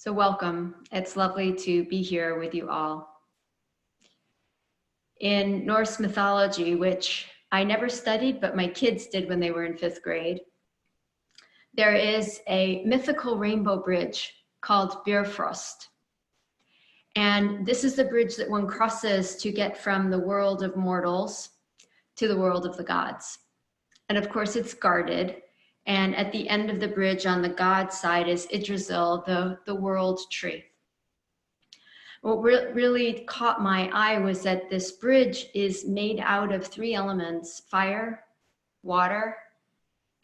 So welcome. It's lovely to be here with you all. In Norse mythology, which I never studied, but my kids did when they were in 5th grade, there is a mythical rainbow bridge called Bifrost. And this is the bridge that one crosses to get from the world of mortals to the world of the gods. And of course, it's guarded. And at the end of the bridge on the god side is Yggdrasil, the world tree. What really caught my eye was that this bridge is made out of 3 elements: fire, water,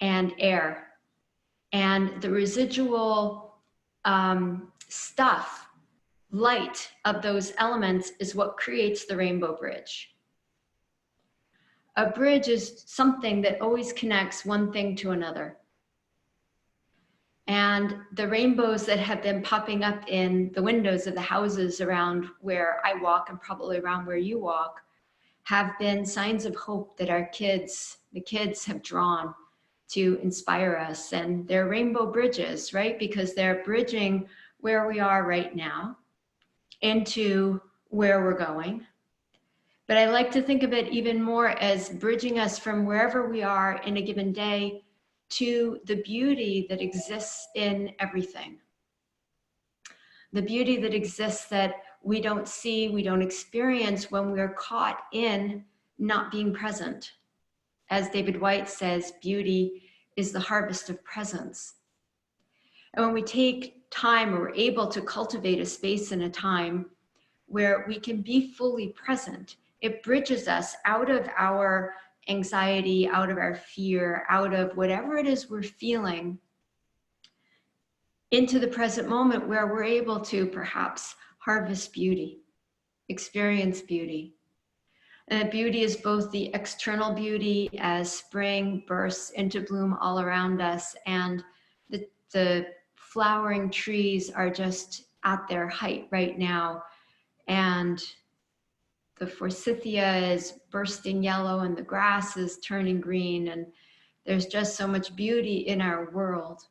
and air. And the residual stuff, light of those elements, is what creates the rainbow bridge. A bridge is something that always connects one thing to another. And the rainbows that have been popping up in the windows of the houses around where I walk and probably around where you walk have been signs of hope that the kids have drawn to inspire us. And they're rainbow bridges, right? Because they're bridging where we are right now into where we're going. But I like to think of it even more as bridging us from wherever we are in a given day to the beauty that exists in everything. The beauty that exists that we don't see, we don't experience when we're caught in not being present. As David White says, beauty is the harvest of presence. And when we take time, or we're able to cultivate a space and a time where we can be fully present, it bridges us out of our anxiety, out of our fear, out of whatever it is we're feeling, into the present moment where we're able to perhaps harvest beauty, experience beauty. And beauty is both the external beauty as spring bursts into bloom all around us, and the flowering trees are just at their height right now. And the forsythia is bursting yellow and the grass is turning green, and there's just so much beauty in our world.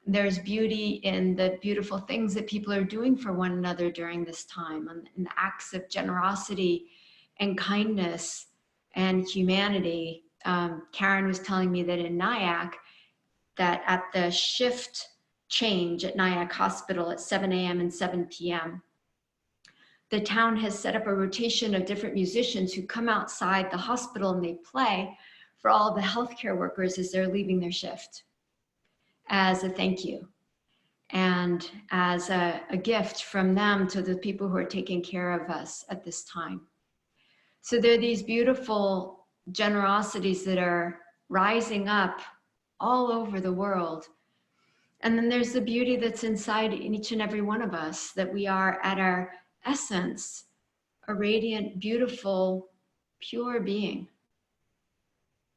There's beauty in the beautiful things that people are doing for one another during this time, and in the acts of generosity and kindness and humanity. Karen was telling me that in Nyack, that at the shift change at Nyack Hospital at 7 a.m. and 7 p.m., the town has set up a rotation of different musicians who come outside the hospital and they play for all of the healthcare workers as they're leaving their shift, as a thank you and as a gift from them to the people who are taking care of us at this time. So there are these beautiful generosities that are rising up all over the world. And then there's the beauty that's inside each and every one of us, that we are at our essence a radiant, beautiful, pure being.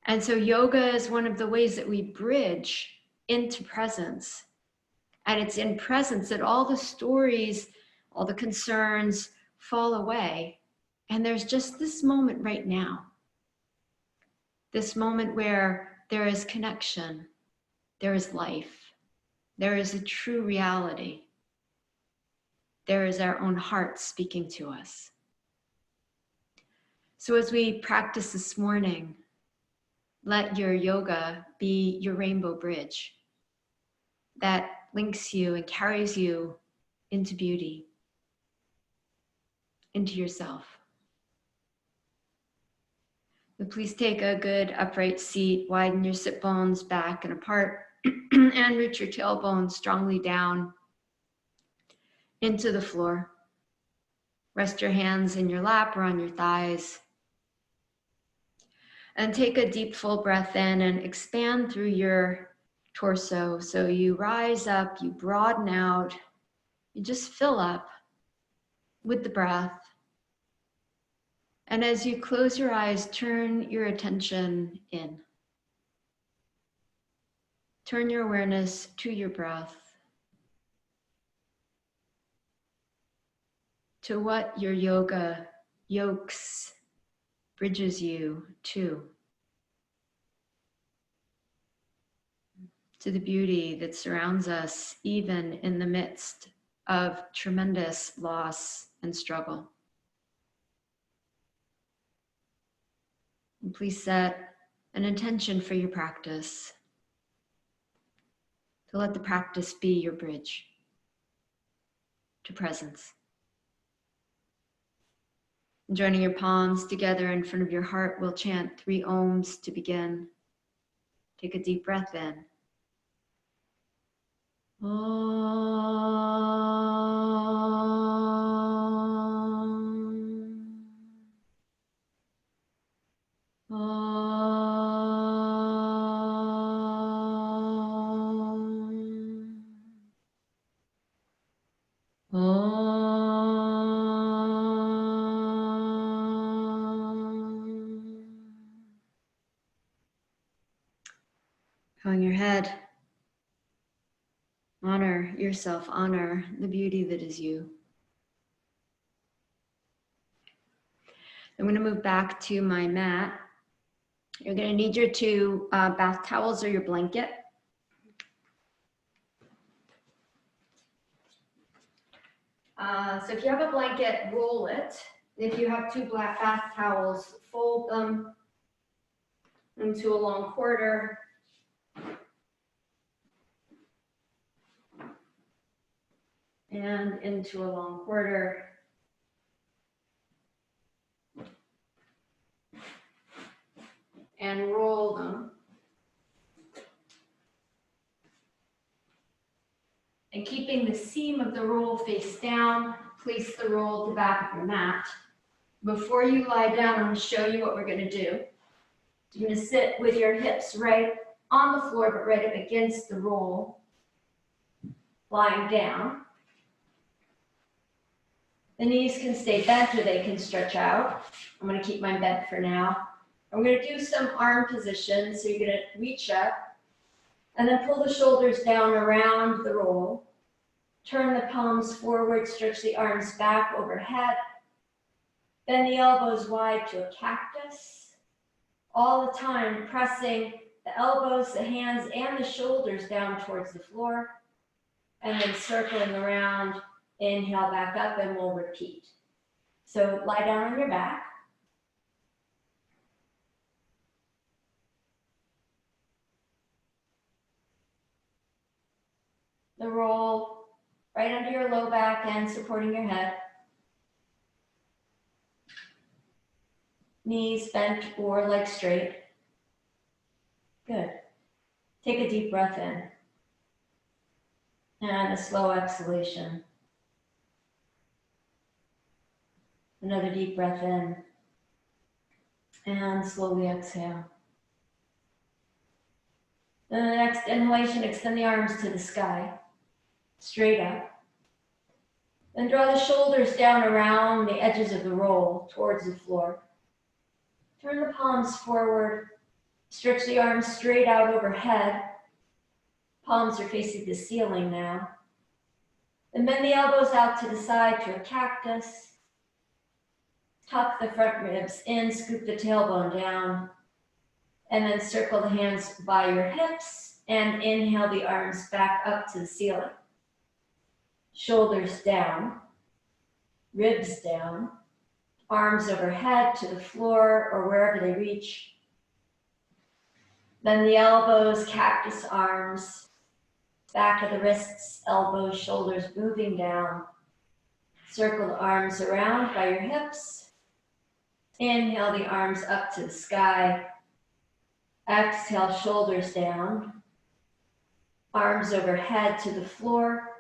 And so yoga is one of the ways that we bridge into presence. And it's in presence that all the stories, all the concerns fall away. And there's just this moment right now. This moment where there is connection, there is life, there is a true reality. There is our own heart speaking to us. So as we practice this morning, let your yoga be your rainbow bridge that links you and carries you into beauty, into yourself. So please take a good upright seat, widen your sit bones back and apart, and root your tailbone strongly down into the floor. Rest your hands in your lap or on your thighs. And take a deep, full breath in and expand through your torso. So you rise up, you broaden out, you just fill up with the breath. And as you close your eyes, turn your attention in. Turn your awareness to your breath, to what your yoga yokes, bridges you to to the beauty that surrounds us, even in the midst of tremendous loss and struggle. And please set an intention for your practice, to let the practice be your bridge to presence. And joining your palms together in front of your heart, we'll chant 3 ohms to begin. Take a deep breath in. Bowing your head. Honor yourself, honor the beauty that is you. I'm going to move back to my mat. You're going to need your 2 bath towels or your blanket. So if you have a blanket, roll it. If you have 2 black bath towels, fold them into a long quarter. And into a long quarter. And roll them. And keeping the seam of the roll face down, place the roll at the back of your mat. Before you lie down, I'm going to show you what we're going to do. You're going to sit with your hips right on the floor, but right up against the roll, lying down. The knees can stay bent or they can stretch out. I'm going to keep mine bent for now. I'm going to do some arm positions. So you're going to reach up and then pull the shoulders down around the roll. Turn the palms forward, stretch the arms back overhead. Bend the elbows wide to a cactus. All the time pressing the elbows, the hands, and the shoulders down towards the floor. And then circling around. Inhale back up and we'll repeat. So lie down on your back. The roll right under your low back and supporting your head. Knees bent or legs straight. Good. Take a deep breath in. And a slow exhalation. Another deep breath in. And slowly exhale. Then the next inhalation, extend the arms to the sky. Straight up. Then draw the shoulders down around the edges of the roll towards the floor. Turn the palms forward. Stretch the arms straight out overhead. Palms are facing the ceiling now. Then bend the elbows out to the side to a cactus. Tuck the front ribs in, scoop the tailbone down. And then circle the hands by your hips and inhale the arms back up to the ceiling. Shoulders down, ribs down, arms overhead to the floor or wherever they reach. Then the elbows, cactus arms, back of the wrists, elbows, shoulders moving down. Circle the arms around by your hips. Inhale the arms up to the sky. Exhale, shoulders down. Arms overhead to the floor.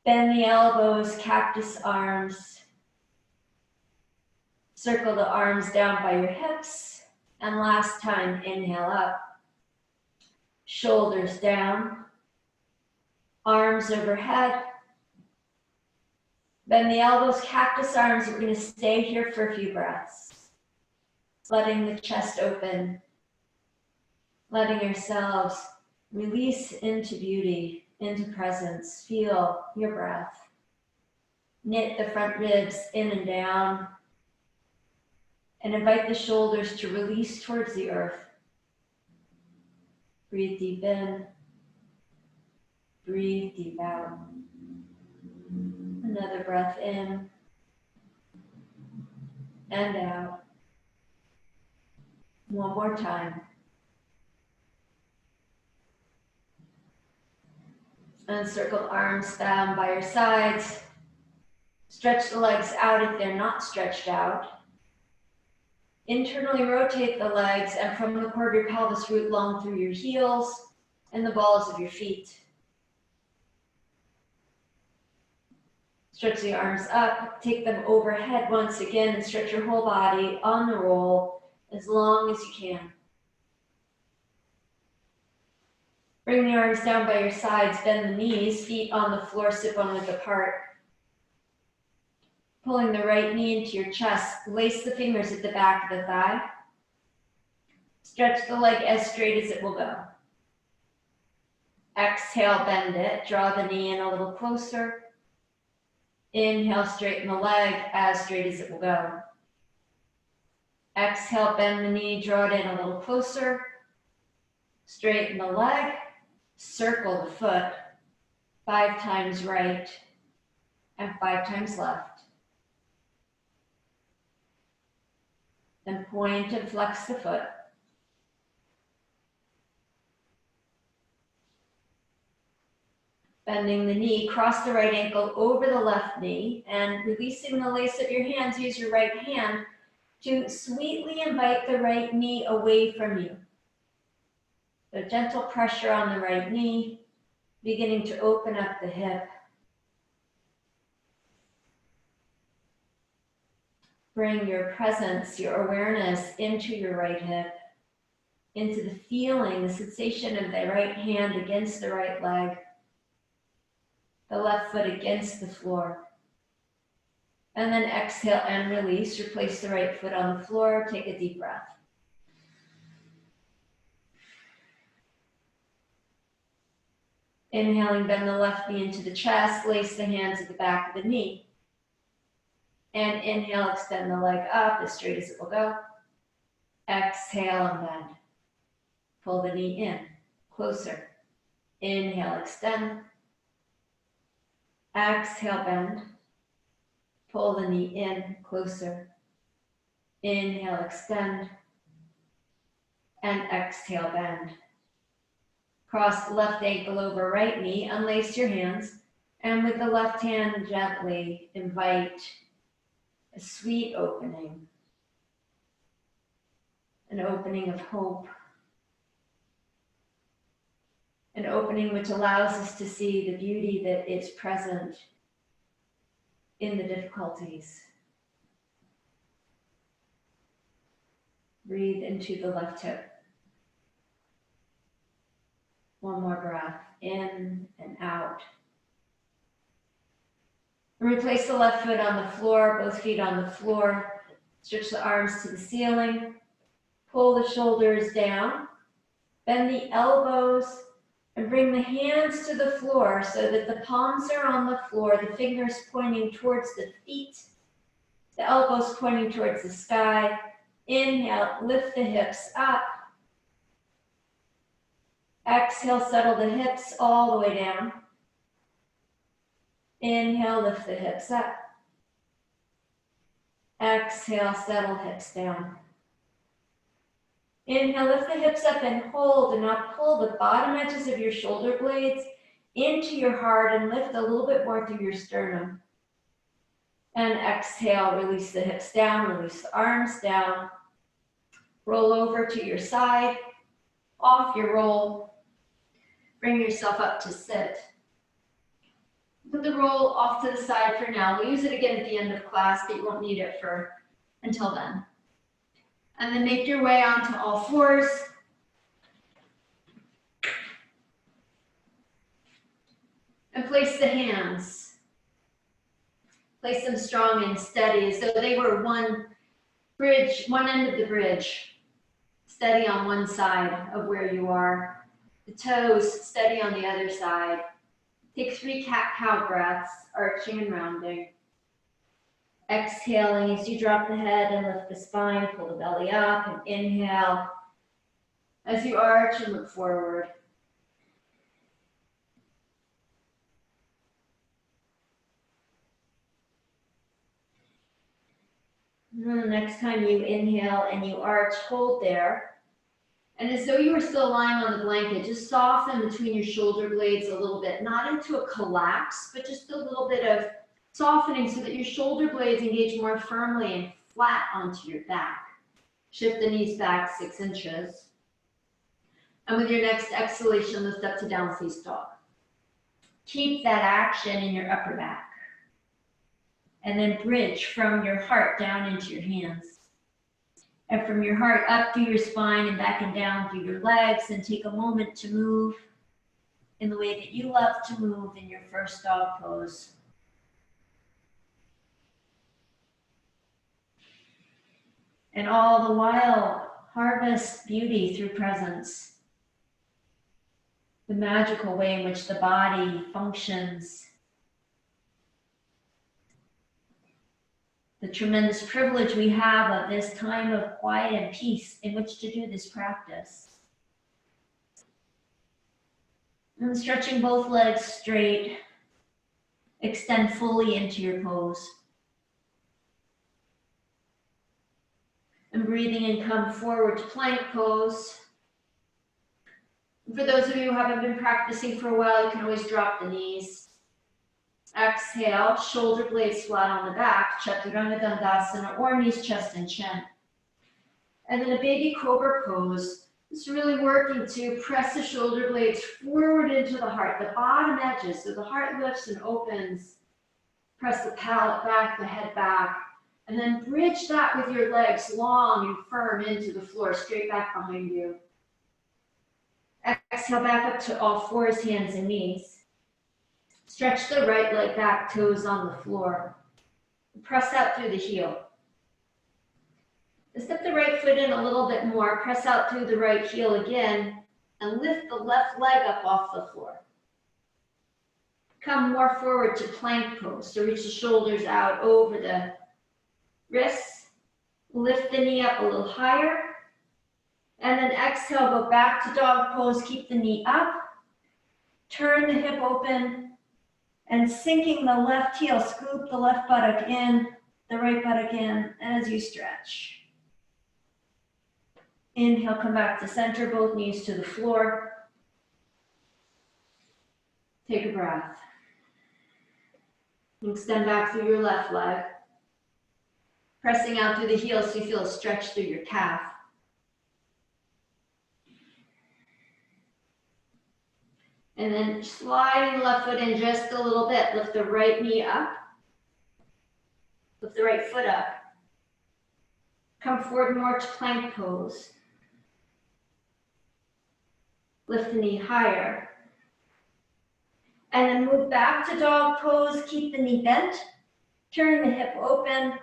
Bend the elbows, cactus arms. Circle the arms down by your hips. And last time, inhale up. Shoulders down. Arms overhead. Bend the elbows, cactus arms. We're going to stay here for a few breaths. Letting the chest open. Letting yourselves release into beauty, into presence. Feel your breath. Knit the front ribs in and down. And invite the shoulders to release towards the earth. Breathe deep in. Breathe deep out. Another breath in and out. One more time. Encircle arms down by your sides. Stretch the legs out if they're not stretched out. Internally rotate the legs, and from the core of your pelvis, root long through your heels and the balls of your feet. Stretch the arms up, take them overhead once again, and stretch your whole body on the roll as long as you can. Bring the arms down by your sides, bend the knees, feet on the floor, sit bone width apart. Pulling the right knee into your chest, lace the fingers at the back of the thigh. Stretch the leg as straight as it will go. Exhale, bend it, draw the knee in a little closer. Inhale, straighten the leg as straight as it will go. Exhale, bend the knee, draw it in a little closer. Straighten the leg, circle the foot, 5 times right and 5 times left. Then point and flex the foot. Bending the knee, cross the right ankle over the left knee, and releasing the lace of your hands, use your right hand to sweetly invite the right knee away from you. So gentle pressure on the right knee, beginning to open up the hip. Bring your presence, your awareness into your right hip, into the feeling, the sensation of the right hand against the right leg, the left foot against the floor. And then exhale and release. Replace the right foot on the floor. Take a deep breath. Inhaling, bend the left knee into the chest, lace the hands at the back of the knee. And inhale, extend the leg up as straight as it will go. Exhale and bend. Pull the knee in, closer. Inhale, extend. Exhale, bend. Pull the knee in, closer. Inhale, extend. And exhale, bend. Cross the left ankle over right knee, unlace your hands, and with the left hand gently invite a sweet opening, an opening of hope, an opening which allows us to see the beauty that is present in the difficulties. Breathe into the left hip. One more breath, in and out. Replace the left foot on the floor, both feet on the floor. Stretch the arms to the ceiling. Pull the shoulders down. Bend the elbows and bring the hands to the floor so that the palms are on the floor, the fingers pointing towards the feet, the elbows pointing towards the sky. Inhale, lift the hips up. Exhale, settle the hips all the way down. Inhale, lift the hips up. Exhale, settle hips down. Inhale, lift the hips up and hold, and now pull the bottom edges of your shoulder blades into your heart and lift a little bit more through your sternum. And exhale, release the hips down, release the arms down. Roll over to your side, off your roll. Bring yourself up to sit. Put the roll off to the side for now. We'll use it again at the end of class, but you won't need it until then. And then make your way onto all fours. And place the hands. Place them strong and steady as though they were one end of the bridge. Steady on one side of where you are. The toes steady on the other side. Take 3 cat-cow breaths, arching and rounding. Exhaling as you drop the head and lift the spine, pull the belly up, and inhale. As you arch and look forward. And then the next time you inhale and you arch, hold there. And as though you were still lying on the blanket, just soften between your shoulder blades a little bit, not into a collapse, but just a little bit of softening so that your shoulder blades engage more firmly and flat onto your back. Shift the knees back 6 inches. And with your next exhalation, lift up to down face dog. Keep that action in your upper back. And then bridge from your heart down into your hands. And from your heart up through your spine and back and down through your legs, and take a moment to move in the way that you love to move in your first dog pose. And all the while, harvest beauty through presence. The magical way in which the body functions. The tremendous privilege we have of this time of quiet and peace in which to do this practice. And stretching both legs straight, extend fully into your pose. And breathing in, come forward to plank pose. And for those of you who haven't been practicing for a while, you can always drop the knees. Exhale, shoulder blades flat on the back, Chaturanga Dandasana, or knees, chest, and chin. And then a baby Cobra pose. It's really working to press the shoulder blades forward into the heart, the bottom edges, so the heart lifts and opens. Press the palate back, the head back, and then bridge that with your legs long and firm into the floor, straight back behind you. Exhale back up to all fours, hands and knees. Stretch the right leg back, toes on the floor. Press out through the heel. Step the right foot in a little bit more, press out through the right heel again, and lift the left leg up off the floor. Come more forward to plank pose, so reach the shoulders out over the wrists. Lift the knee up a little higher, and then exhale, go back to dog pose, keep the knee up, turn the hip open, and sinking the left heel, scoop the left buttock in, the right buttock in as you stretch. Inhale, come back to center, both knees to the floor. Take a breath. Extend back through your left leg. Pressing out through the heel so you feel a stretch through your calf. And then sliding the left foot in just a little bit. Lift the right knee up. Lift the right foot up. Come forward more to plank pose. Lift the knee higher. And then move back to dog pose. Keep the knee bent. Turn the hip open.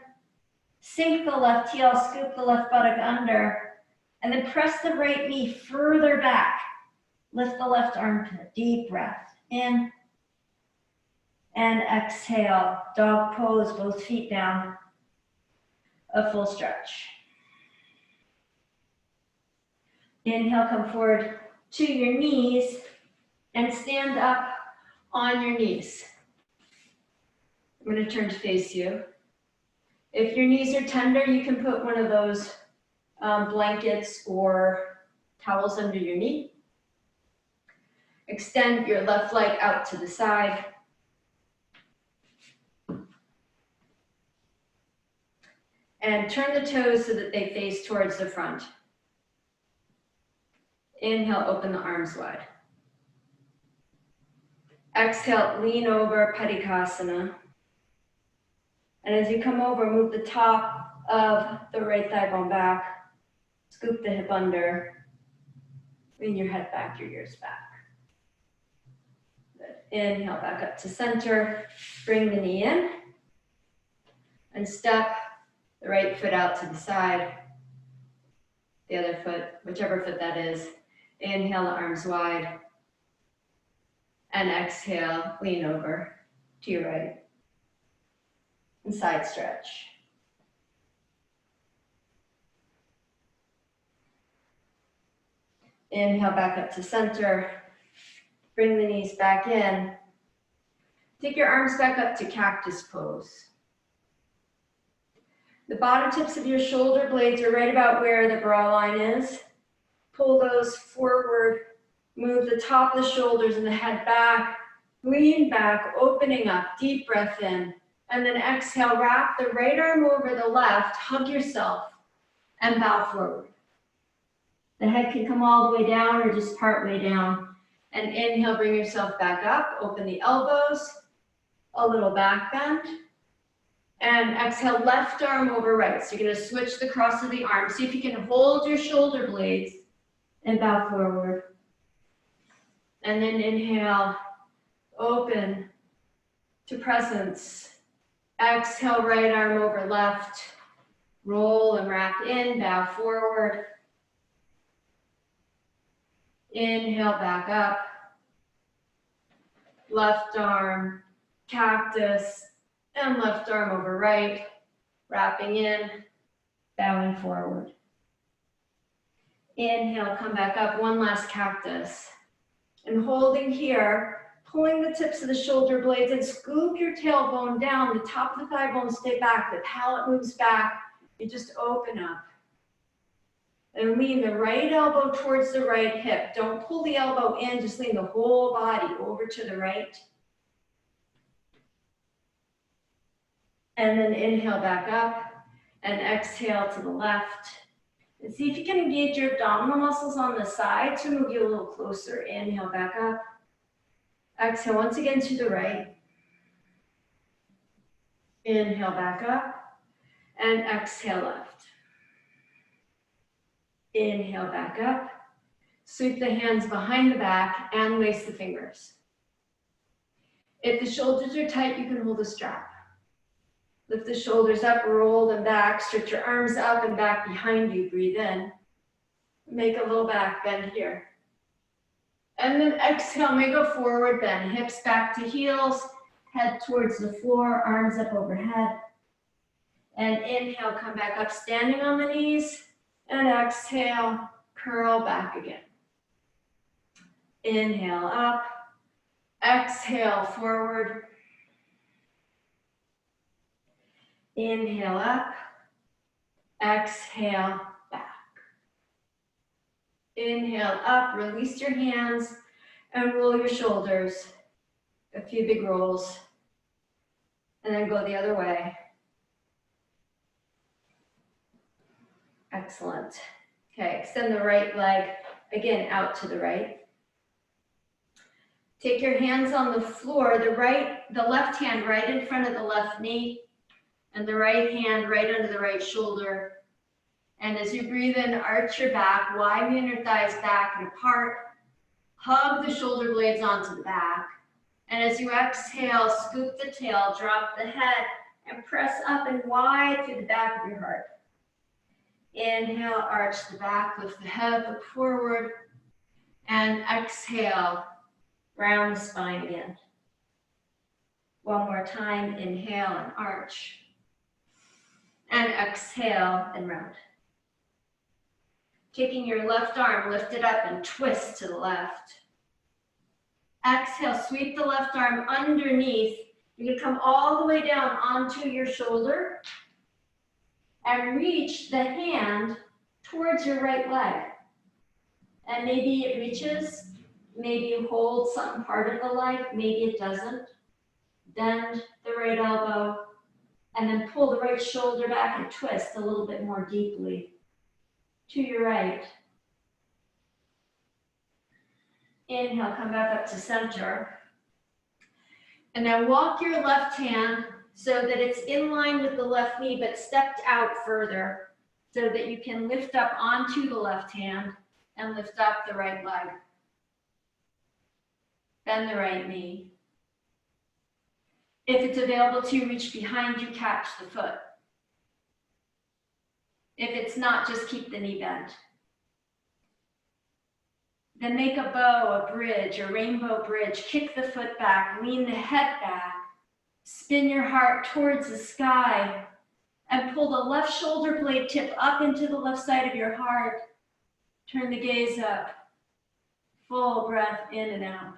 Sink the left heel, scoop the left buttock under. And then press the right knee further back. Lift the left armpit, deep breath, in, and exhale, dog pose, both feet down, a full stretch. Inhale, come forward to your knees, and stand up on your knees. I'm going to turn to face you. If your knees are tender, you can put one of those blankets or towels under your knee. Extend your left leg out to the side. And turn the toes so that they face towards the front. Inhale, open the arms wide. Exhale, lean over, Padikasana. And as you come over, move the top of the right thigh bone back. Scoop the hip under. Lean your head back, your ears back. Inhale, back up to center, bring the knee in, and step the right foot out to the side, the other foot, whichever foot that is. Inhale, the arms wide, and exhale, lean over to your right, and side stretch. Inhale back up to center. Bring the knees back in. Take your arms back up to Cactus Pose. The bottom tips of your shoulder blades are right about where the brow line is. Pull those forward. Move the top of the shoulders and the head back. Lean back, opening up. Deep breath in. And then exhale, wrap the right arm over the left. Hug yourself and bow forward. The head can come all the way down or just part way down. And inhale, bring yourself back up. Open the elbows. A little back bend. And exhale, left arm over right. So you're going to switch the cross of the arm. See if you can hold your shoulder blades and bow forward. And then inhale, open to presence. Exhale, right arm over left. Roll and wrap in, bow forward. Inhale, back up. Left arm, cactus. And left arm over right, wrapping in, bowing forward. Inhale, come back up, one last cactus. And holding here, pulling the tips of the shoulder blades and scoop your tailbone down, the top of the thigh bone stay back, the palate moves back, you just open up. And lean the right elbow towards the right hip. Don't pull the elbow in, just lean the whole body over to the right. And then inhale back up and exhale to the left. And see if you can engage your abdominal muscles on the side to move you a little closer. Inhale back up. Exhale once again to the right. Inhale back up and exhale left. Inhale back up. Sweep the hands behind the back and lace the fingers. If the shoulders are tight, you can hold a strap. Lift the shoulders up, roll them back, stretch your arms up and back behind you, breathe in. Make a little back bend here. And then exhale, make a forward bend, hips back to heels, head towards the floor, arms up overhead. And inhale, come back up, standing on the knees, and exhale, curl back again. Inhale up, exhale forward. Inhale up, exhale back. Inhale up, release your hands and roll your shoulders. A few big rolls. And then go the other way. Excellent. Okay, extend the right leg again out to the right. Take your hands on the floor, the left hand right in front of the left knee. And the right hand right under the right shoulder. And as you breathe in, arch your back, widen your thighs back and apart. Hug the shoulder blades onto the back. And as you exhale, scoop the tail, drop the head, and press up and wide through the back of your heart. Inhale, arch the back, lift the head, look forward. And exhale, round the spine again. One more time, inhale and arch. And exhale and round. Taking your left arm, lift it up and twist to the left. Exhale, sweep the left arm underneath. You can come all the way down onto your shoulder and reach the hand towards your right leg. And maybe it reaches, maybe you hold some part of the leg, maybe it doesn't. Bend the right elbow. And then pull the right shoulder back and twist a little bit more deeply to your right. Inhale, come back up to center. And now walk your left hand so that it's in line with the left knee, but stepped out further so that you can lift up onto the left hand and lift up the right leg. Bend the right knee. If it's available to reach behind you, catch the foot. If it's not, just keep the knee bent. Then make a bow, a bridge, a rainbow bridge. Kick the foot back, lean the head back. Spin your heart towards the sky and pull the left shoulder blade tip up into the left side of your heart. Turn the gaze up. Full breath in and out.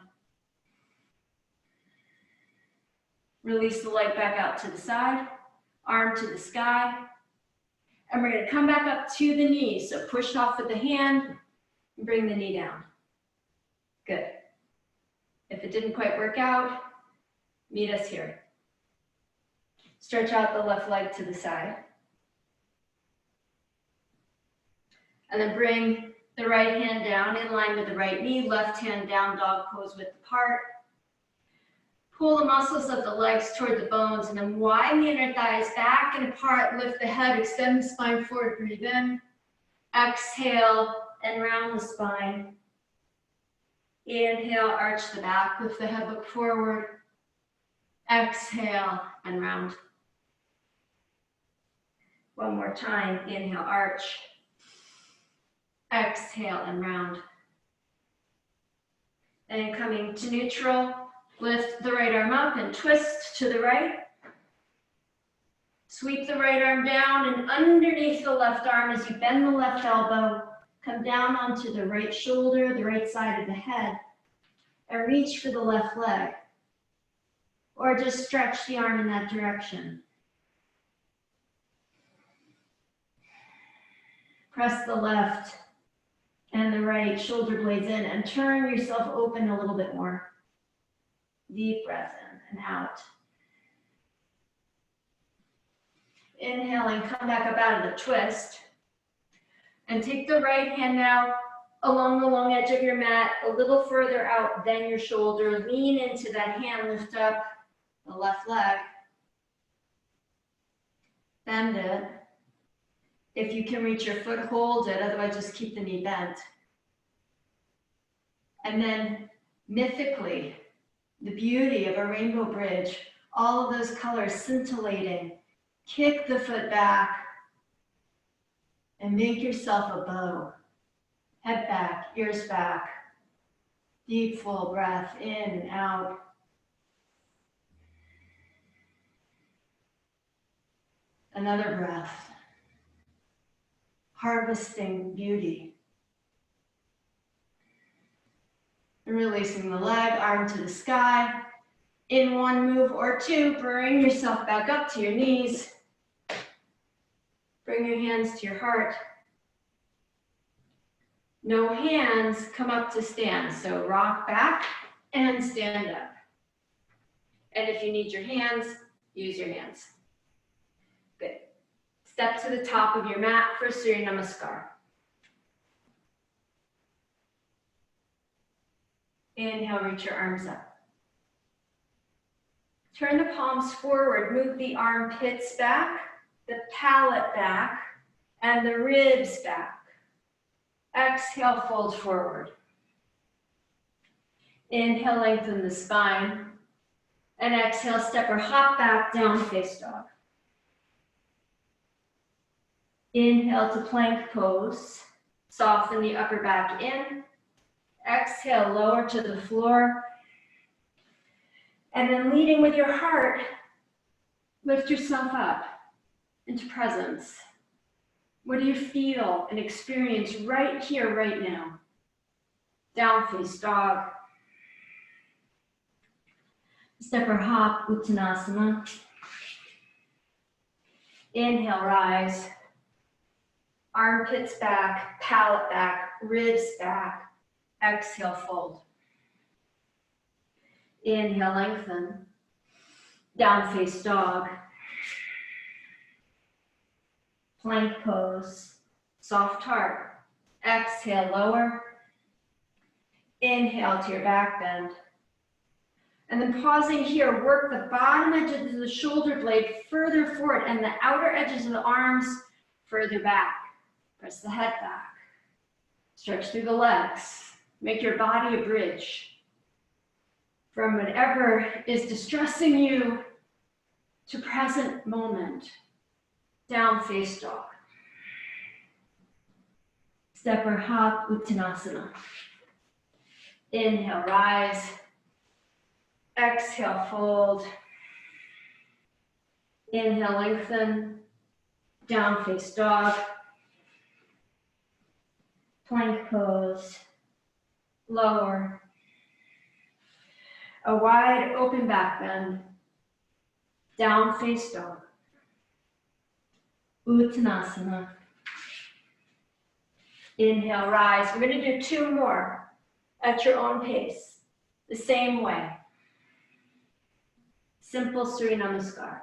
Release the leg back out to the side, arm to the sky. And we're going to come back up to the knees. So push off with the hand and bring the knee down. Good. If it didn't quite work out, meet us here. Stretch out the left leg to the side. And then bring the right hand down in line with the right knee, left hand down, dog pose width apart. Pull the muscles of the legs toward the bones and then widen the inner thighs back and apart. Lift the head, extend the spine forward, breathe in. Exhale and round the spine. Inhale, arch the back, lift the head, look forward. Exhale and round. One more time, inhale, arch. Exhale and round. And coming to neutral, lift the right arm up and twist to the right. Sweep the right arm down and underneath the left arm as you bend the left elbow, come down onto the right shoulder, the right side of the head, and reach for the left leg. Or just stretch the arm in that direction. Press the left and the right shoulder blades in and turn yourself open a little bit more. Deep breath in and out. Inhaling, come back up out of the twist. And take the right hand now along the long edge of your mat, a little further out than your shoulder. Lean into that hand, lift up the left leg. Bend it. If you can reach your foot, hold it, otherwise just keep the knee bent. And then mythically, the beauty of a rainbow bridge, all of those colors scintillating, kick the foot back and make yourself a bow. Head back, ears back. Deep, full breath in and out. Another breath. Harvesting beauty. And releasing the leg, arm to the sky. In one move or two, bring yourself back up to your knees. Bring your hands to your heart. No hands, come up to stand. So rock back and stand up. And if you need your hands, use your hands. Good. Step to the top of your mat for Surya Namaskar. Inhale, reach your arms up. Turn the palms forward, move the armpits back, the palate back, and the ribs back. Exhale, fold forward. Inhale, lengthen the spine. And exhale, step or hop back, down face dog. Inhale to plank pose. Soften the upper back in. Exhale, lower to the floor. And then leading with your heart, lift yourself up into presence. What do you feel and experience right here, right now? Down face dog. Step or hop, Uttanasana. Inhale, rise. Armpits back, palate back, ribs back. Exhale, fold. Inhale, lengthen. Down face dog. Plank pose. Soft heart. Exhale, lower. Inhale to your back bend. And then pausing here, work the bottom edges of the shoulder blade further forward and the outer edges of the arms further back. Press the head back. Stretch through the legs. Make your body a bridge from whatever is distressing you to present moment. Down face dog. Step or hop, Uttanasana. Inhale, rise. Exhale, fold. Inhale, lengthen. Down face dog. Plank pose. lower. A wide open back bend. Down face dog. Uttanasana. Inhale, rise. We're going to do 2 more at your own pace, the same way. Simple Shree Namaskar.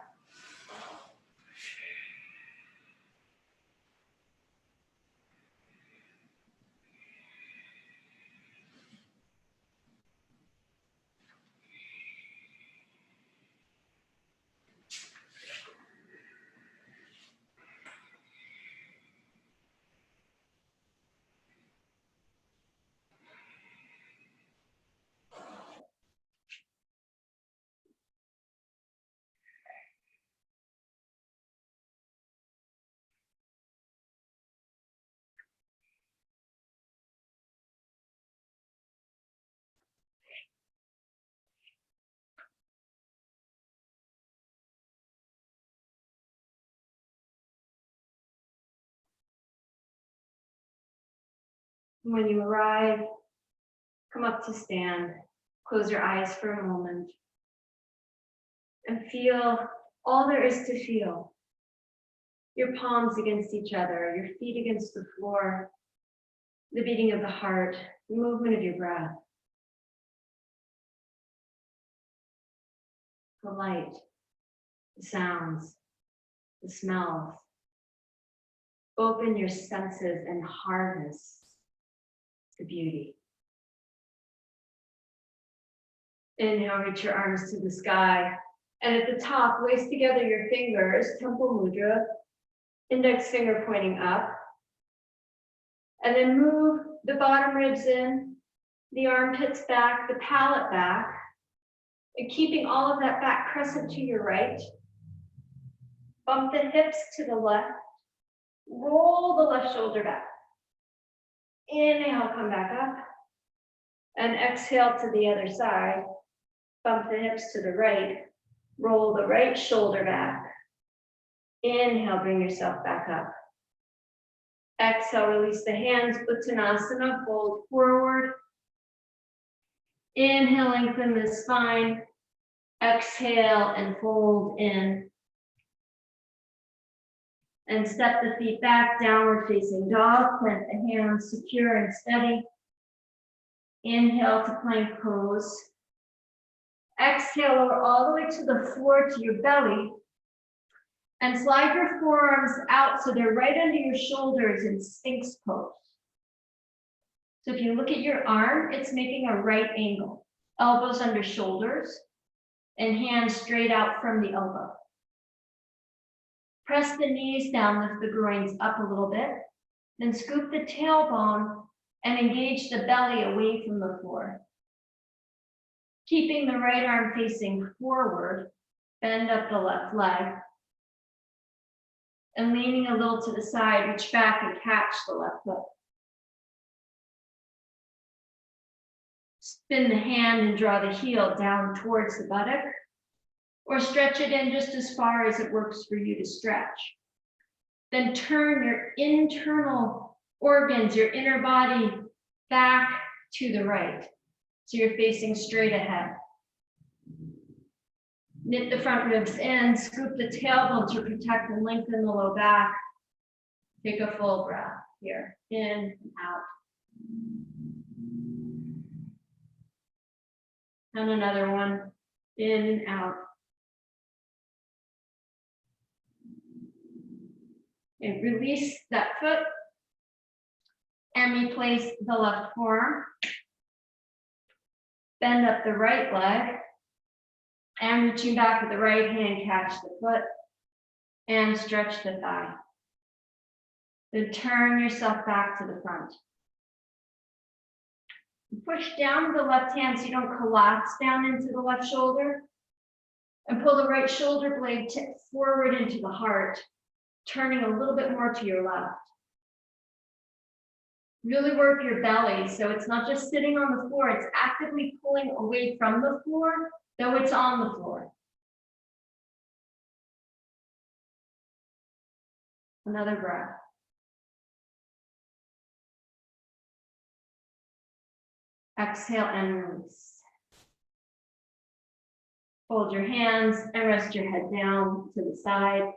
When you arrive, come up to stand. Close your eyes for a moment and feel all there is to feel. Your palms against each other, your feet against the floor, the beating of the heart, the movement of your breath, the light, the sounds, the smells. Open your senses and harness the beauty. Inhale, reach your arms to the sky. And at the top, lace together your fingers, temple mudra, index finger pointing up. And then move the bottom ribs in, the armpits back, the palate back. And keeping all of that back crescent to your right. Bump the hips to the left. Roll the left shoulder back. Inhale, come back up. And exhale to the other side. Bump the hips to the right. Roll the right shoulder back. Inhale, bring yourself back up. Exhale, release the hands. Uttanasana, fold forward. Inhale, lengthen the spine. Exhale and fold in. And step the feet back, downward facing dog. Plant the hands secure and steady. Inhale to plank pose. Exhale, lower all the way to the floor, to your belly. And slide your forearms out so they're right under your shoulders in Sphinx pose. So if you look at your arm, it's making a right angle. Elbows under shoulders and hands straight out from the elbow. Press the knees down, lift the groins up a little bit. Then scoop the tailbone and engage the belly away from the floor. Keeping the right arm facing forward, bend up the left leg. And leaning a little to the side, reach back and catch the left foot. Spin the hand and draw the heel down towards the buttock, or stretch it in just as far as it works for you to stretch. Then turn your internal organs, your inner body, back to the right. So you're facing straight ahead. Knit the front ribs in, scoop the tailbone to protect and lengthen the low back. Take a full breath here, in and out. And another one, in and out. And release that foot and replace the left forearm. Bend up the right leg. And reaching back with the right hand, catch the foot and stretch the thigh. Then turn yourself back to the front. Push down the left hand so you don't collapse down into the left shoulder. And pull the right shoulder blade tip forward into the heart, turning a little bit more to your left. Really work your belly so it's not just sitting on the floor, it's actively pulling away from the floor, though it's on the floor. Another breath. Exhale and release. Fold your hands and rest your head down to the side.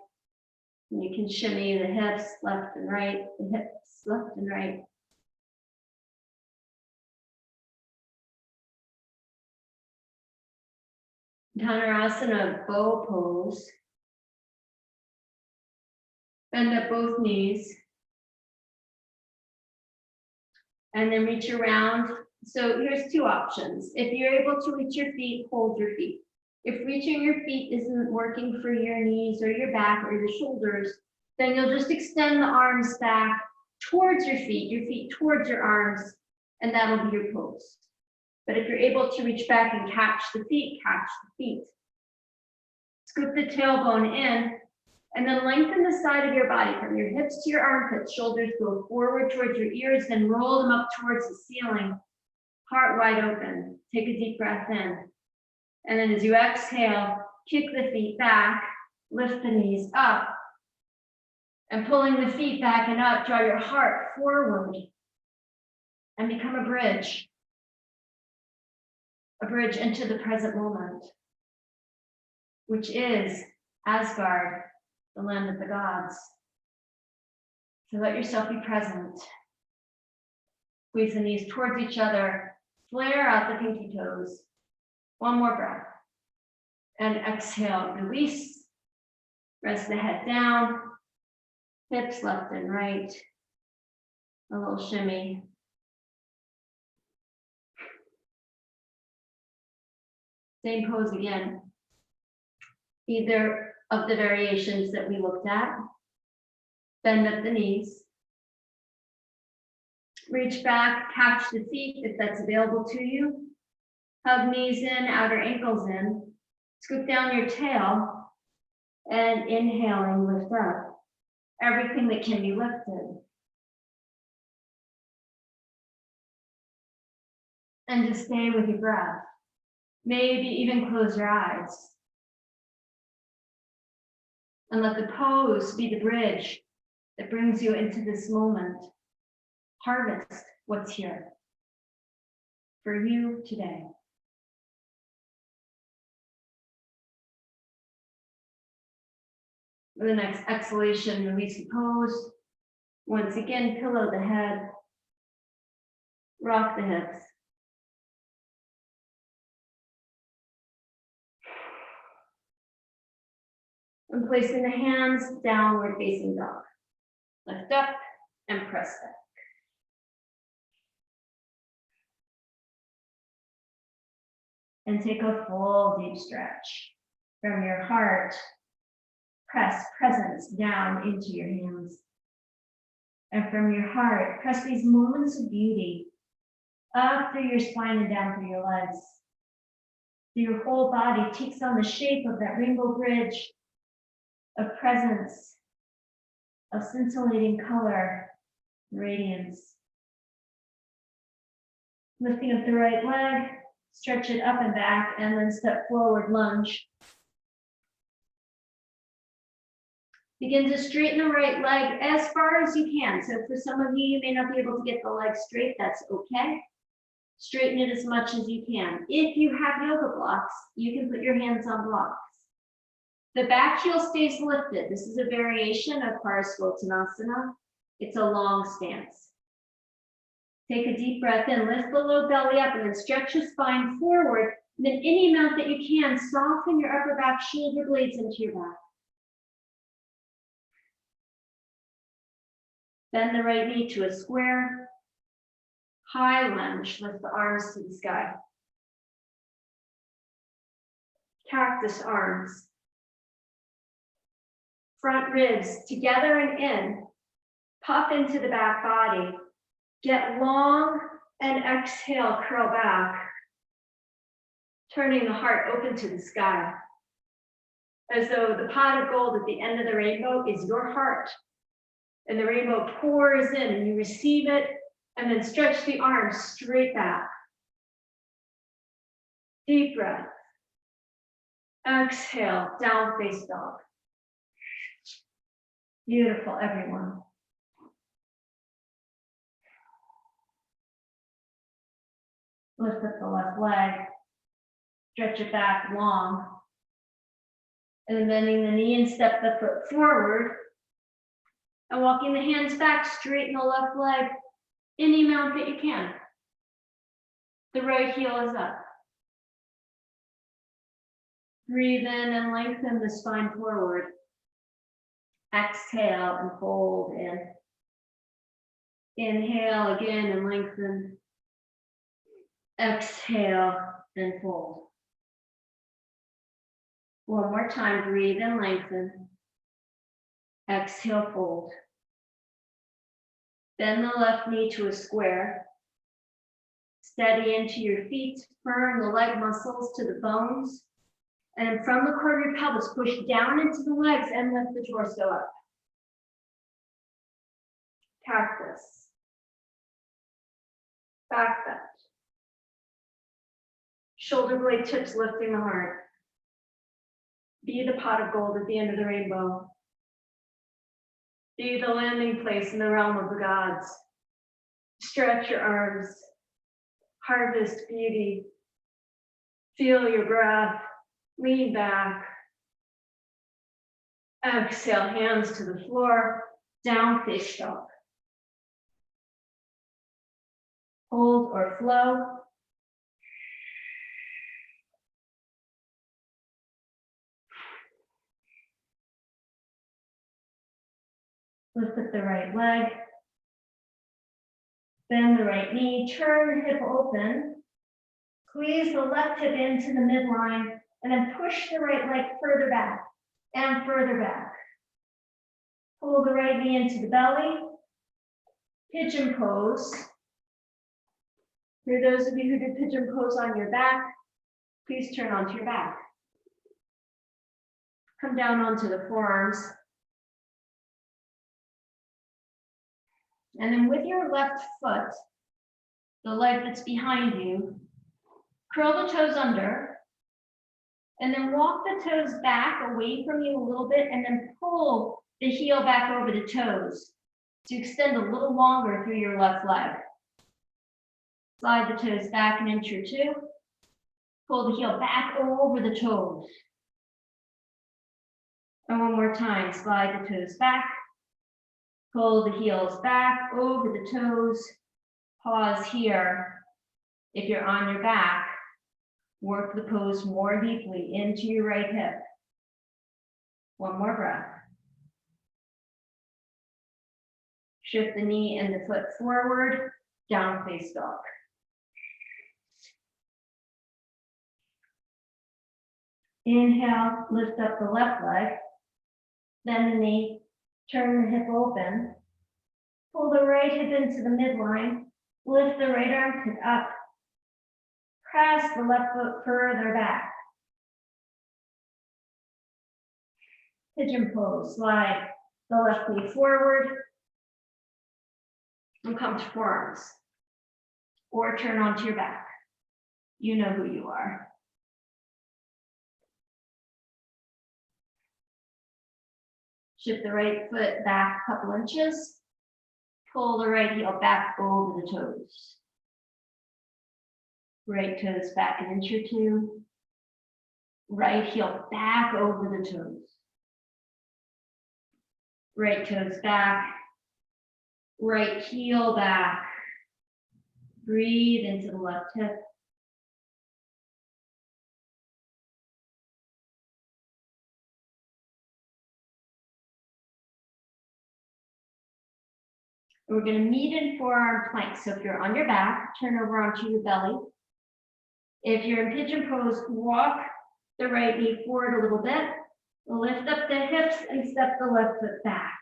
And you can shimmy the hips left and right, the hips left and right. Dhanurasana Bow Pose. Bend up both knees. And then reach around. So here's two options. If you're able to reach your feet, hold your feet. If reaching your feet isn't working for your knees or your back or your shoulders, then you'll just extend the arms back towards your feet towards your arms, and that'll be your pose. But if you're able to reach back and catch the feet, catch the feet. Scoop the tailbone in, and then lengthen the side of your body from your hips to your armpits. Shoulders go forward towards your ears, then roll them up towards the ceiling. Heart wide open. Take a deep breath in. And then as you exhale, kick the feet back, lift the knees up. And pulling the feet back and up, draw your heart forward and become a bridge into the present moment, which is Asgard, the land of the gods. So let yourself be present. Squeeze the knees towards each other, flare out the pinky toes. One more breath. And exhale, release. Rest the head down. Hips left and right. A little shimmy. Same pose again. Either of the variations that we looked at. Bend up the knees. Reach back, catch the feet if that's available to you. Hug knees in, outer ankles in. Scoop down your tail. And inhaling, lift up. Everything that can be lifted. And just stay with your breath. Maybe even close your eyes. And let the pose be the bridge that brings you into this moment. Harvest what's here for you today. For the next exhalation, release the pose. Once again, pillow the head. Rock the hips. And placing the hands downward facing dog. Lift up and press back. And take a full deep stretch from your heart. Press presence down into your hands. And from your heart, press these moments of beauty up through your spine and down through your legs. So your whole body takes on the shape of that rainbow bridge of presence, of scintillating color, radiance. Lifting up the right leg, stretch it up and back, and then step forward, lunge. Begin to straighten the right leg as far as you can. So for some of you, you may not be able to get the leg straight. That's okay. Straighten it as much as you can. If you have yoga blocks, you can put your hands on blocks. The back heel stays lifted. This is a variation of Parasvottanasana. It's a long stance. Take a deep breath in, lift the low belly up, and then stretch your spine forward. And then any amount that you can, soften your upper back, shoulder blades into your back. Bend the right knee to a square. High lunge, lift the arms to the sky. Cactus arms. Front ribs together and in. Puff into the back body. Get long and exhale, curl back. Turning the heart open to the sky. As though the pot of gold at the end of the rainbow is your heart. And the rainbow pours in and you receive it, and then stretch the arms straight back. Deep breath. Exhale, down face dog. Beautiful, everyone. Lift up the left leg. Stretch it back long. And then bending the knee and step the foot forward. And walking the hands back, straighten the left leg. Any amount that you can. The right heel is up. Breathe in and lengthen the spine forward. Exhale and fold in. Inhale again and lengthen. Exhale and fold. One more time, breathe and lengthen. Exhale, fold. Bend the left knee to a square. Steady into your feet, firm the leg muscles to the bones. And from the core of your pelvis, push down into the legs and lift the torso up. Cactus. Back bend. Shoulder blade tips lifting the heart. Be the pot of gold at the end of the rainbow. Be the landing place in the realm of the gods. Stretch your arms. Harvest beauty. Feel your breath. Lean back. Exhale, hands to the floor. Down fish dog. Hold or flow. Lift up the right leg. Bend the right knee, turn the hip open. Squeeze the left hip into the midline, and then push the right leg further back and further back. Pull the right knee into the belly. Pigeon pose. For those of you who did pigeon pose on your back, please turn onto your back. Come down onto the forearms. And then with your left foot, the leg that's behind you, curl the toes under, and then walk the toes back away from you a little bit, and then pull the heel back over the toes to extend a little longer through your left leg. Slide the toes back an inch or two. Pull the heel back over the toes. And one more time, slide the toes back. Pull the heels back over the toes. Pause here. If you're on your back, work the pose more deeply into your right hip. One more breath. Shift the knee and the foot forward, down face dog. Inhale, lift up the left leg. Bend the knee, turn the hip open. Pull the right hip into the midline. Lift the right armpit up. Press the left foot further back. Pigeon pose, slide the left knee forward. And come to forearms. Or turn onto your back. You know who you are. Shift the right foot back a couple inches. Pull the right heel back over the toes. Right toes back an inch or two. Right heel back over the toes. Right toes back. Right heel back. Breathe into the left hip. We're going to meet in forearm plank. So if you're on your back, turn over onto your belly. If you're in pigeon pose, walk the right knee forward a little bit. Lift up the hips and step the left foot back.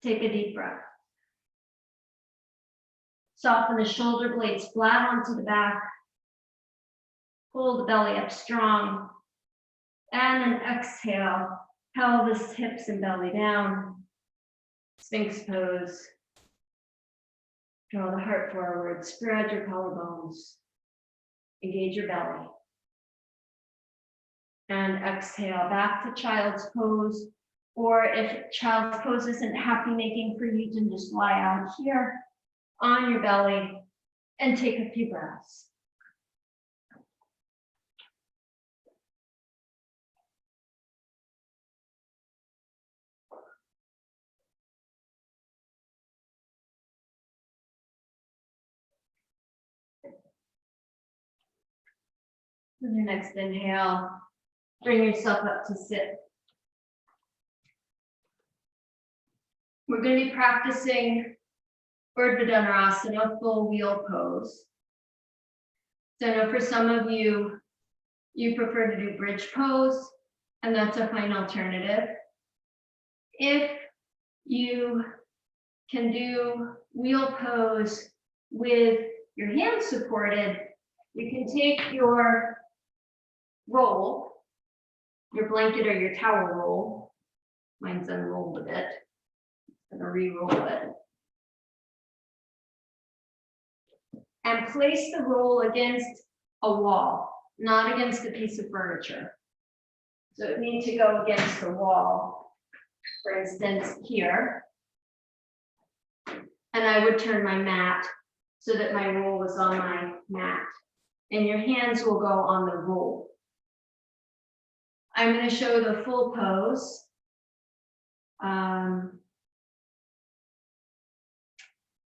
Take a deep breath. Soften the shoulder blades flat onto the back. Pull the belly up strong. And then exhale, pelvis, hips, and belly down. Sphinx pose. Draw the heart forward, spread your collarbones. Engage your belly. And exhale, back to child's pose. Or if child's pose isn't happy making for you, you can just lie out here on your belly and take a few breaths. With your next inhale, bring yourself up to sit. We're going to be practicing Urdhva Dhanurasana, full wheel pose. So I know for some of you, you prefer to do bridge pose, and that's a fine alternative. If you can do wheel pose with your hands supported, you can take your roll, your blanket or your towel roll. Mine's unrolled a bit. I'm gonna re-roll it. And place the roll against a wall, not against a piece of furniture. So it needs to go against the wall, for instance, here. And I would turn my mat so that my roll was on my mat. And your hands will go on the roll. I'm going to show the full pose. And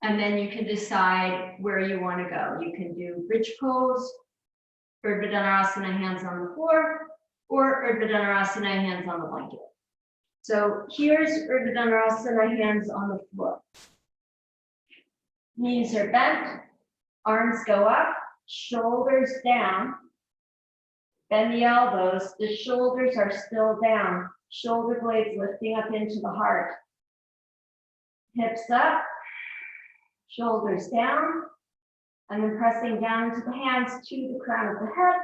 then you can decide where you want to go. You can do bridge pose, Urdhva Dhanurasana, hands on the floor, or Urdhva Dhanurasana, hands on the blanket. So here's Urdhva Dhanurasana, hands on the floor. Knees are bent, arms go up, shoulders down. Bend the elbows, the shoulders are still down. Shoulder blades lifting up into the heart. Hips up, shoulders down, and then pressing down into the hands to the crown of the head.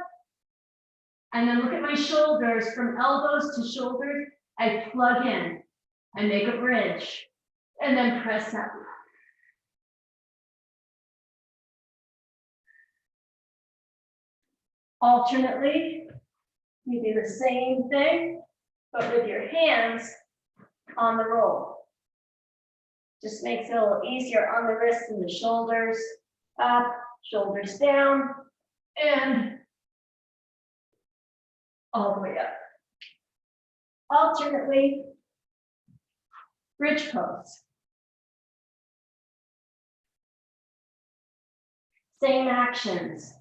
And then look at my shoulders, from elbows to shoulders, I plug in. I make a bridge, and then press up. Alternately, you do the same thing, but with your hands on the roll. Just makes it a little easier on the wrists and the shoulders. Up, shoulders down, and all the way up. Alternately, bridge pose. Same actions.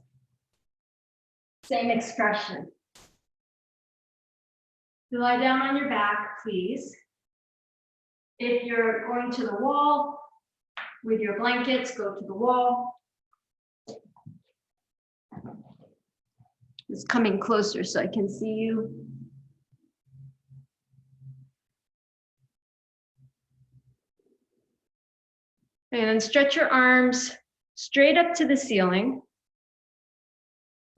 Same expression. You lie down on your back, please. If you're going to the wall with your blankets, go to the wall. It's coming closer so I can see you. And then stretch your arms straight up to the ceiling.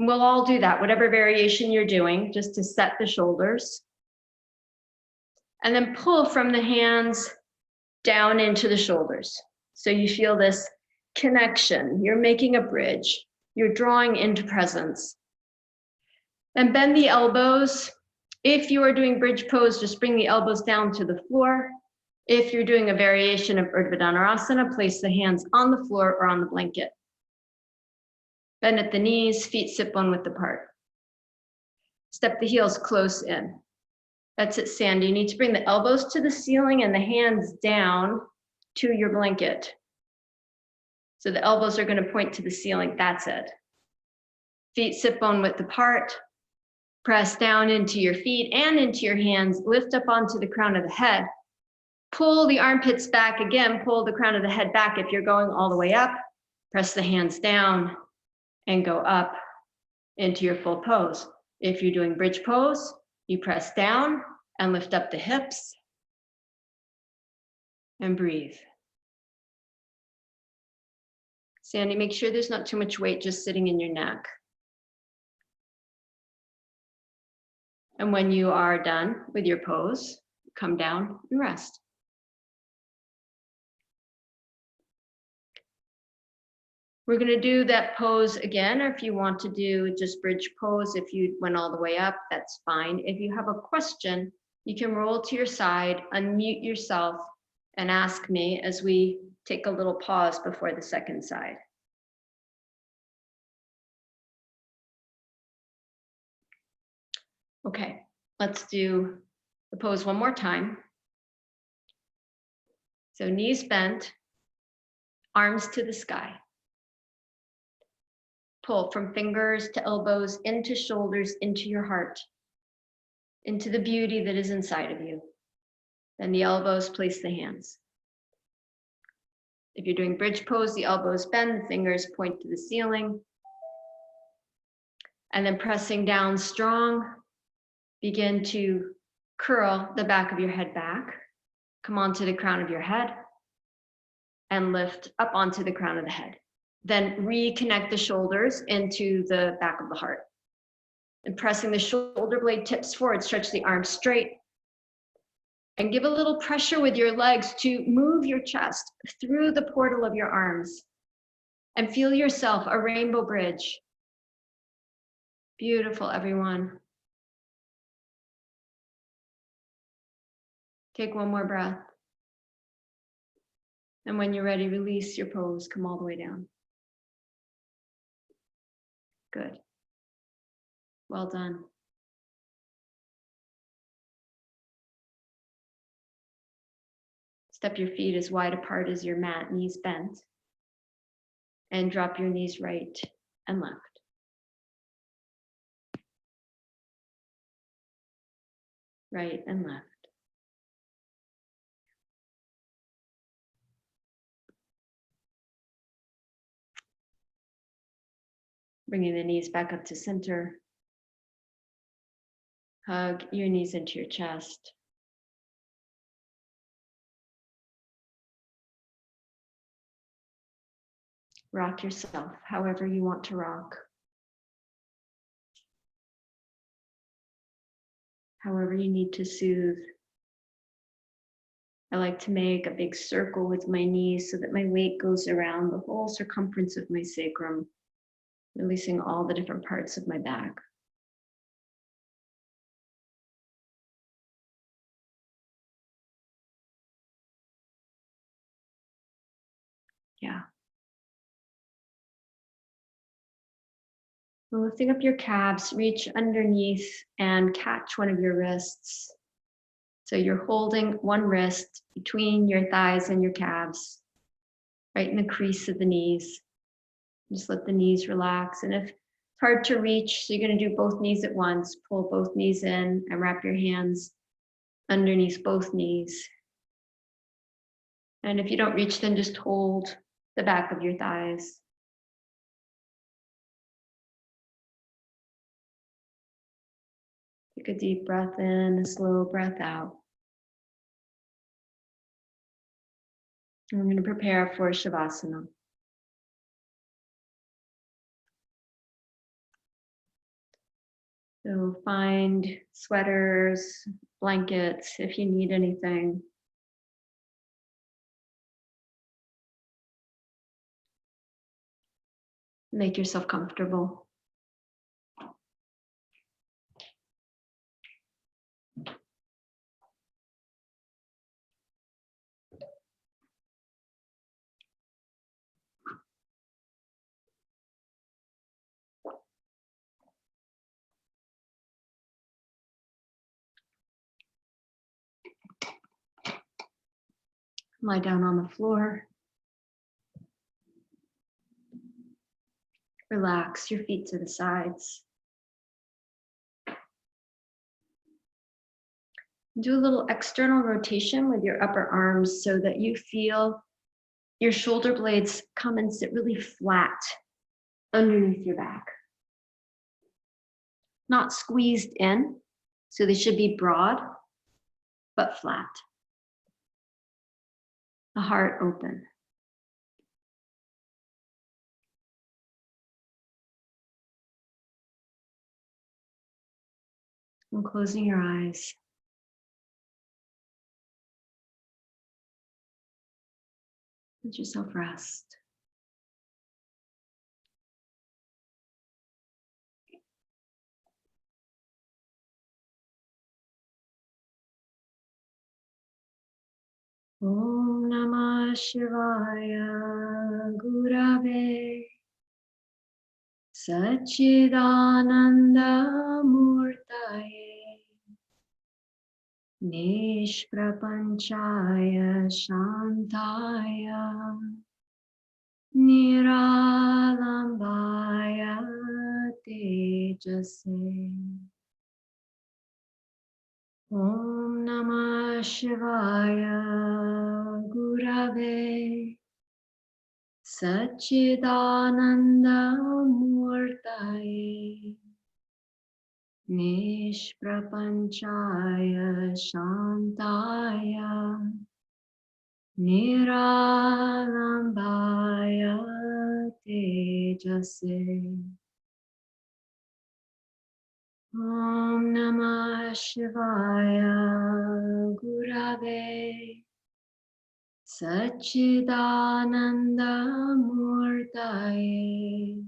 We'll all do that, whatever variation you're doing, just to set the shoulders. And then pull from the hands down into the shoulders. So you feel this connection. You're making a bridge. You're drawing into presence. Then bend the elbows. If you are doing bridge pose, just bring the elbows down to the floor. If you're doing a variation of Urdhva Dhanurasana, place the hands on the floor or on the blanket. Bend at the knees, feet sit bone width apart. Step the heels close in. That's it, Sandy. You need to bring the elbows to the ceiling and the hands down to your blanket. So the elbows are going to point to the ceiling. That's it. Feet sit bone width apart. Press down into your feet and into your hands. Lift up onto the crown of the head. Pull the armpits back again. Pull the crown of the head back. If you're going all the way up, press the hands down and go up into your full pose. If you're doing bridge pose, you press down and lift up the hips and breathe. Sandy, make sure there's not too much weight just sitting in your neck. And when you are done with your pose, come down and rest. We're going to do that pose again, or if you want to do just bridge pose, if you went all the way up, that's fine. If you have a question, you can roll to your side, unmute yourself, and ask me as we take a little pause before the second side. Okay, let's do the pose one more time. So knees bent, arms to the sky. Pull from fingers to elbows, into shoulders, into your heart, into the beauty that is inside of you. Then the elbows, place the hands. If you're doing bridge pose, the elbows bend, the fingers point to the ceiling. And then pressing down strong, begin to curl the back of your head back. Come onto the crown of your head and lift up onto the crown of the head. Then reconnect the shoulders into the back of the heart. And pressing the shoulder blade tips forward, stretch the arms straight. And give a little pressure with your legs to move your chest through the portal of your arms. And feel yourself a rainbow bridge. Beautiful, everyone. Take one more breath. And when you're ready, release your pose, come all the way down. Good. Well done. Step your feet as wide apart as your mat, knees bent. And drop your knees right and left. Right and left. Bringing the knees back up to center. Hug your knees into your chest. Rock yourself however you want to rock. However you need to soothe. I like to make a big circle with my knees so that my weight goes around the whole circumference of my sacrum, releasing all the different parts of my back. Yeah. Lifting up your calves, reach underneath and catch one of your wrists. So you're holding one wrist between your thighs and your calves, right in the crease of the knees. Just let the knees relax. And if it's hard to reach, so you're going to do both knees at once. Pull both knees in and wrap your hands underneath both knees. And if you don't reach, then just hold the back of your thighs. Take a deep breath in, a slow breath out. And we're going to prepare for Shavasana. So find sweaters, blankets, if you need anything. Make yourself comfortable. Lie down on the floor. Relax your feet to the sides. Do a little external rotation with your upper arms so that you feel your shoulder blades come and sit really flat underneath your back. Not squeezed in, so they should be broad, but flat. The heart open. And closing your eyes. Let yourself rest. Om Namah Shivaya Gurave Satchidananda Murtaye Nishprapanchaya Shantaya Niralambaya Tejase Om Namah Shivaya Gurave Satchidananda Murtaye Nishprapanchaya Shantaya Niralambaya Tejase Om Namah Shivaya Gurave Satchidananda Murtaye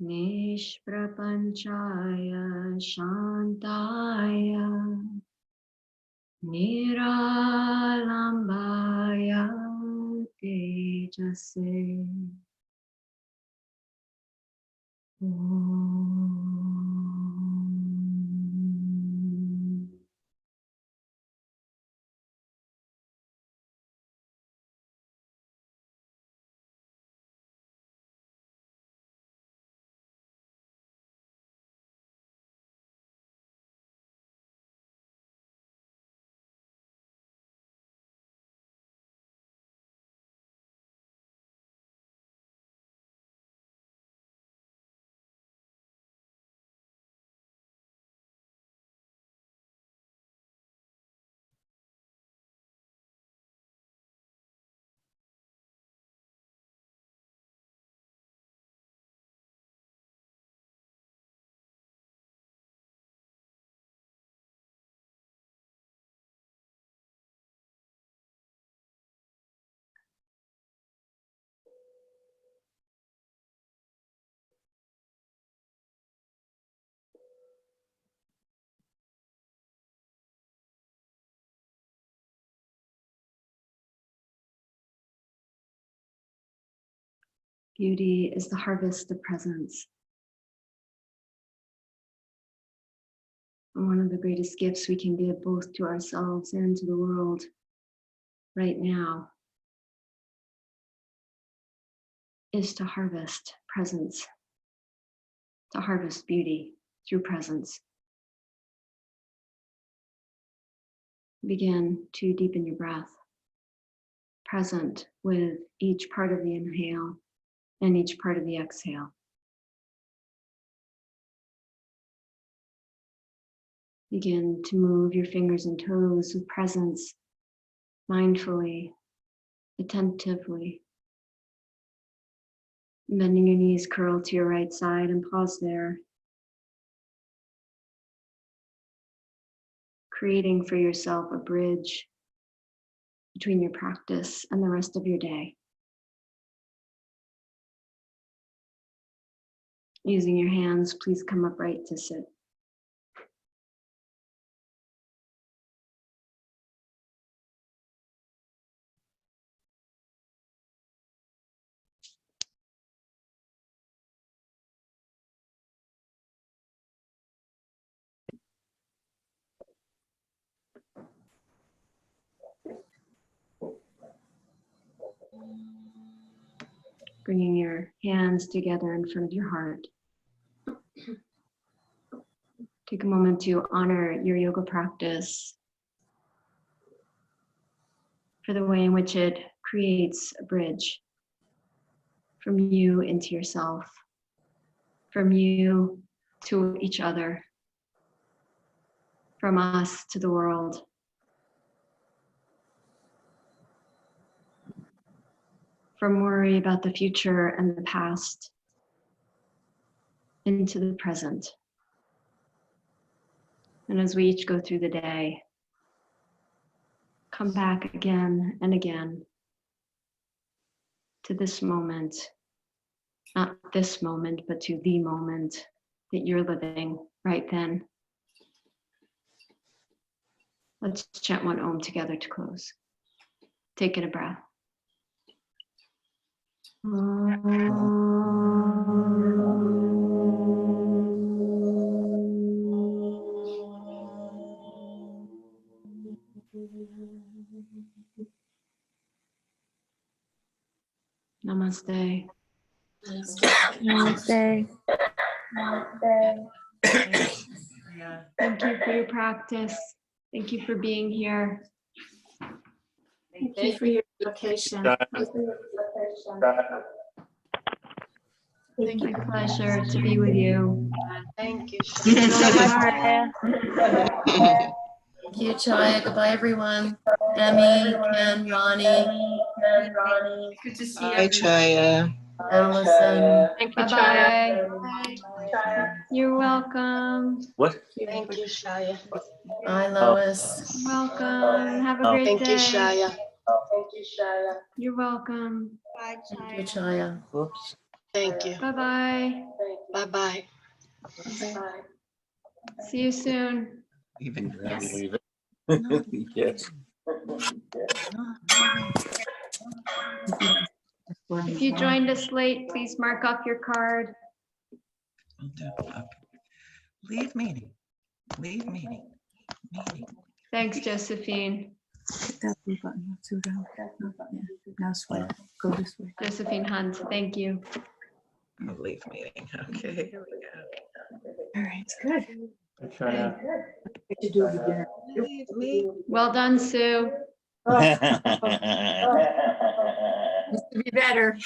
Nishprapanchaya Shantaya Niralambaya Tejase Om. Beauty is the harvest of presence. And one of the greatest gifts we can give both to ourselves and to the world right now is to harvest presence, to harvest beauty through presence. Begin to deepen your breath, present with each part of the inhale and each part of the exhale. Begin to move your fingers and toes with presence, mindfully, attentively. Bending your knees, curl to your right side and pause there. Creating for yourself a bridge between your practice and the rest of your day. Using your hands, please come upright to sit. Bringing your hands together in front of your heart. Take a moment to honor your yoga practice for the way in which it creates a bridge from you into yourself, from you to each other, from us to the world. From worry about the future and the past into the present. And as we each go through the day, come back again and again to this moment, not this moment, but to the moment that you're living right then. Let's chant one Om together to close. Take in a breath. Namaste. Namaste. Thank you for your practice. Thank you for being here. Thank you for your dedication. It's my pleasure to be with you. Thank you. Namaste. Thank you, Chaya. Goodbye, everyone. Emmy, Ken, Ronnie, Good to see Hi, you. Chaya. Allison. Thank you, Chaya. Bye-bye. You're welcome. What? Thank you, Chaya. Bye, Lois. Welcome. Have a great Thank day. you, Chaya. You're welcome. Thank you, Chaya. Whoops. Thank you. Bye-bye. Bye-bye. See you soon. Even Yes. yes. Yes. If you joined us late, please mark off your card. Leave meeting. Leave meeting. Meeting. Thanks, Josephine. That blue button. Let's do it now. Yeah. Now swipe. Go this way. Josephine Hunt, thank you. Oh, leave meeting. Okay, here we go. All right, it's good. Okay. We should do it again. Leave me. Well done, Sue. Used to be better.